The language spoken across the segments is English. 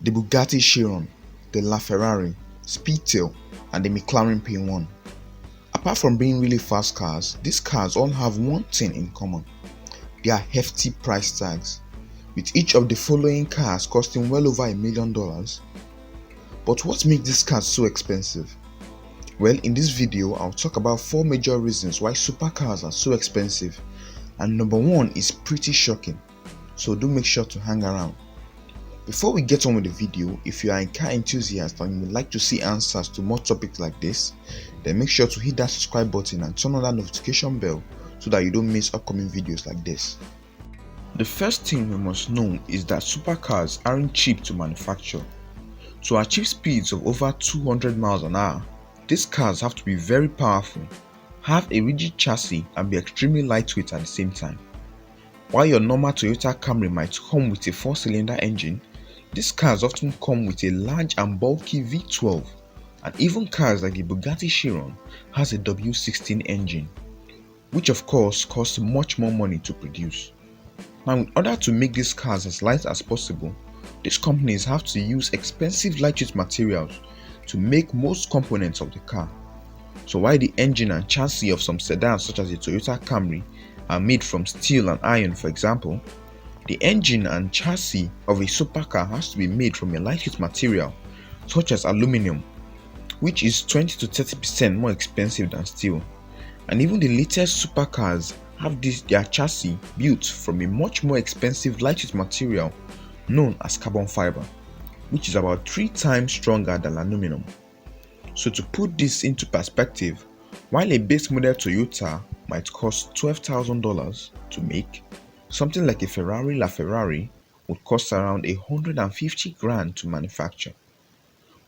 the Bugatti Chiron, the LaFerrari, Speedtail, and the McLaren P1. Apart from being really fast cars, these cars all have one thing in common. They are hefty price tags, with each of the following cars costing well over $1,000,000. But what makes these cars so expensive? Well, in this video, I'll talk about 4 major reasons why supercars are so expensive, and number 1 is pretty shocking, so do make sure to hang around. Before we get on with the video, if you are a car enthusiast and you would like to see answers to more topics like this, then make sure to hit that subscribe button and turn on that notification bell so that you don't miss upcoming videos like this. The first thing we must know is that supercars aren't cheap to manufacture. To achieve speeds of over 200 miles an hour, these cars have to be very powerful, have a rigid chassis and be extremely lightweight at the same time. While your normal Toyota Camry might come with a 4-cylinder engine, these cars often come with a large and bulky V12, and even cars like the Bugatti Chiron has a W16 engine, which of course costs much more money to produce. Now, in order to make these cars as light as possible, these companies have to use expensive lightweight materials to make most components of the car. So while the engine and chassis of some sedans such as the Toyota Camry are made from steel and iron, for example, the engine and chassis of a supercar has to be made from a lightweight material such as aluminum, which is 20 to 30% more expensive than steel. And even the latest supercars have their chassis built from a much more expensive lightweight material known as carbon fiber, which is about 3 times stronger than aluminum. So to put this into perspective, while a base model Toyota might cost $12,000 to make, something like a Ferrari LaFerrari would cost around 150 grand to manufacture.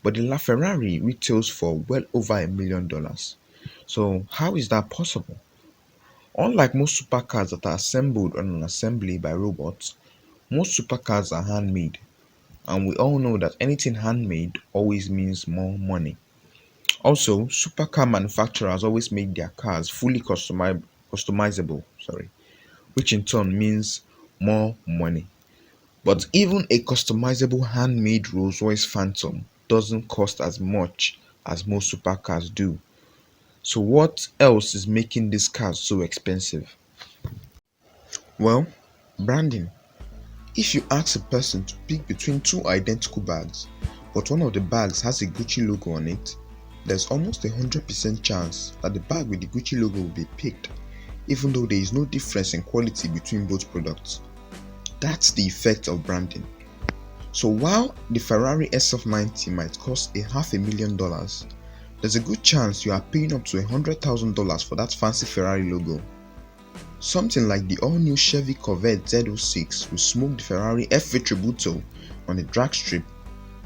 But the LaFerrari retails for well over $1,000,000. So how is that possible? Unlike most supercars that are assembled on an assembly by robots, most supercars are handmade, and we all know that anything handmade always means more money. Also, supercar manufacturers always make their cars fully customizable, which in turn means more money. But even a customizable handmade Rolls-Royce Phantom doesn't cost as much as most supercars do. So what else is making these cars so expensive? Well, branding. If you ask a person to pick between 2 identical bags, but one of the bags has a Gucci logo on it, there's almost a 100% chance that the bag with the Gucci logo will be picked, even though there is no difference in quality between both products. That's the effect of branding. So while the Ferrari SF90 might cost $500,000, there's a good chance you are paying up to $100,000 for that fancy Ferrari logo. Something like the all-new Chevy Corvette Z06 will smoke the Ferrari F8 Tributo on a drag strip.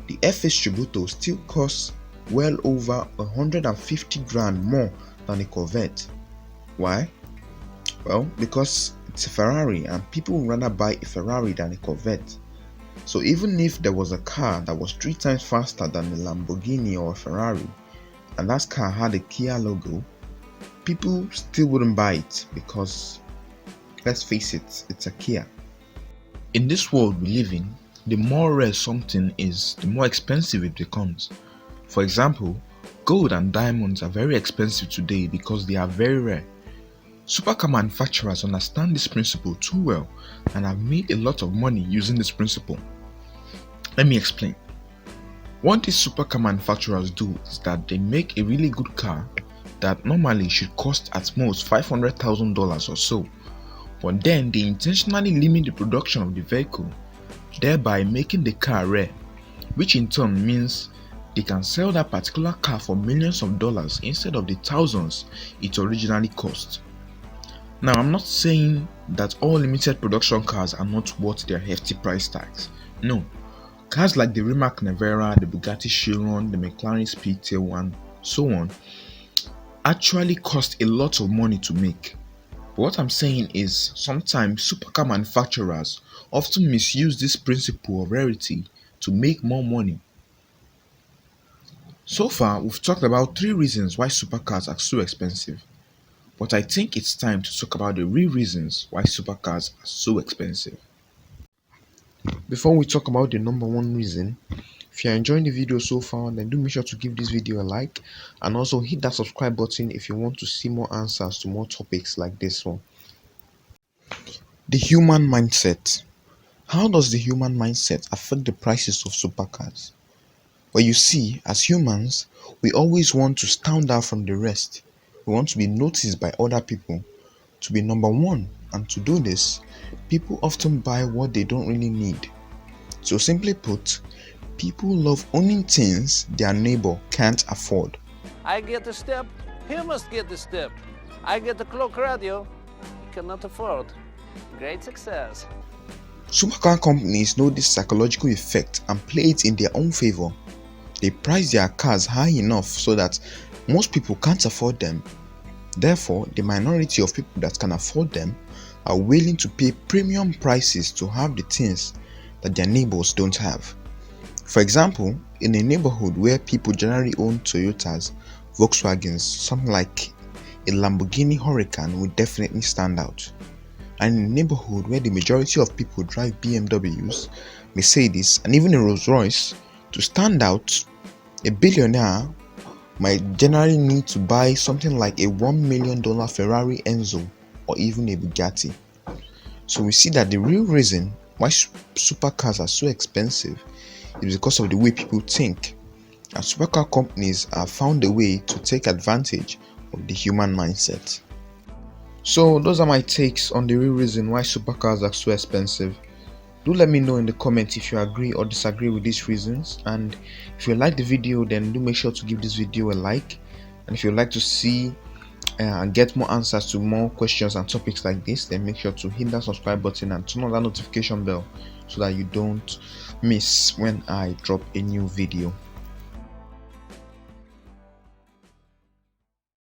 The F8 Tributo still costs well over 150 grand more than a Corvette. Why? Well, because it's a Ferrari and people would rather buy a Ferrari than a Corvette. So even if there was a car that was 3 times faster than a Lamborghini or a Ferrari, and that car had a Kia logo, people still wouldn't buy it because, let's face it, it's a Kia. In this world we live in, the more rare something is, the more expensive it becomes. For example, gold and diamonds are very expensive today because they are very rare. Supercar manufacturers understand this principle too well and have made a lot of money using this principle. Let me explain. What these supercar manufacturers do is that they make a really good car that normally should cost at most $500,000 or so, but then they intentionally limit the production of the vehicle, thereby making the car rare, which in turn means they can sell that particular car for millions of dollars instead of the thousands it originally cost. Now, I'm not saying that all limited production cars are not worth their hefty price tags. No, cars like the Rimac Nevera, the Bugatti Chiron, the McLaren Speedtail and so on actually cost a lot of money to make. But what I'm saying is sometimes supercar manufacturers often misuse this principle of rarity to make more money. So far, we've talked about 3 reasons why supercars are so expensive, but I think it's time to talk about the real reasons why supercars are so expensive. Before we talk about the number one reason, if you're enjoying the video so far, then do make sure to give this video a like and also hit that subscribe button if you want to see more answers to more topics like this one. The human mindset. How does the human mindset affect the prices of supercars? Well, you see, as humans, we always want to stand out from the rest. We want to be noticed by other people, to be number one, and to do this, people often buy what they don't really need. So simply put, people love owning things their neighbor can't afford. I get the step, he must get the step. I get the clock radio, he cannot afford. Great success. Supercar companies know this psychological effect and play it in their own favor. They price their cars high enough so that most people can't afford them. Therefore, the minority of people that can afford them are willing to pay premium prices to have the things that their neighbors don't have. For example, in a neighborhood where people generally own Toyotas, Volkswagens, something like a Lamborghini Huracan would definitely stand out. And in a neighborhood where the majority of people drive BMWs, Mercedes, and even a Rolls Royce, to stand out, a billionaire might generally need to buy something like a $1 million Ferrari Enzo or even a Bugatti. So we see that the real reason why supercars are so expensive is because of the way people think, and supercar companies have found a way to take advantage of the human mindset. So those are my takes on the real reason why supercars are so expensive. Do let me know in the comments if you agree or disagree with these reasons, and if you like the video, then do make sure to give this video a like. And if you'd like to see and get more answers to more questions and topics like this, then make sure to hit that subscribe button and turn on that notification bell so that you don't miss when I drop a new video.